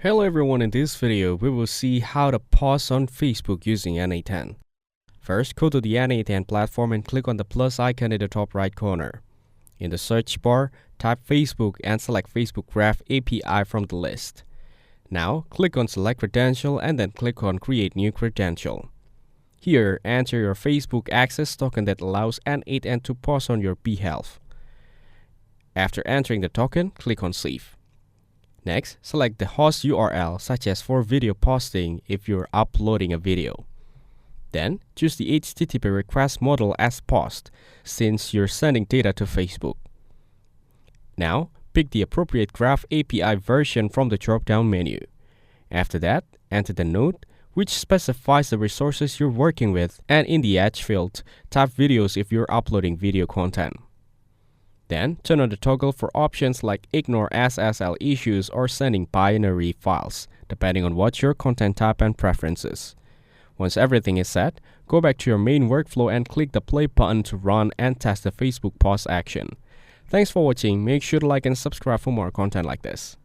Hello everyone, in this video we will see how to pause on Facebook using N8N. First, go to the N8N platform and click on the plus icon in the top right corner. In the search bar, type Facebook and select Facebook Graph API from the list. Now, click on Select Credential and then click on Create New Credential. Here, enter your Facebook access token that allows N8N to pause on your behalf. After entering the token, click on Save. Next, select the host URL such as for video posting if you're uploading a video. Then, choose the HTTP request model as paused since you're sending data to Facebook. Now, pick the appropriate Graph API version from the drop-down menu. After that, enter the node, which specifies the resources you're working with, and in the Edge field, type videos if you're uploading video content. Then, turn on the toggle for options like Ignore SSL issues or sending binary files, depending on what your content type and preferences. Once everything is set, go back to your main workflow and click the play button to run and test the Facebook pause action. Thanks for watching. Make sure to like and subscribe for more content like this.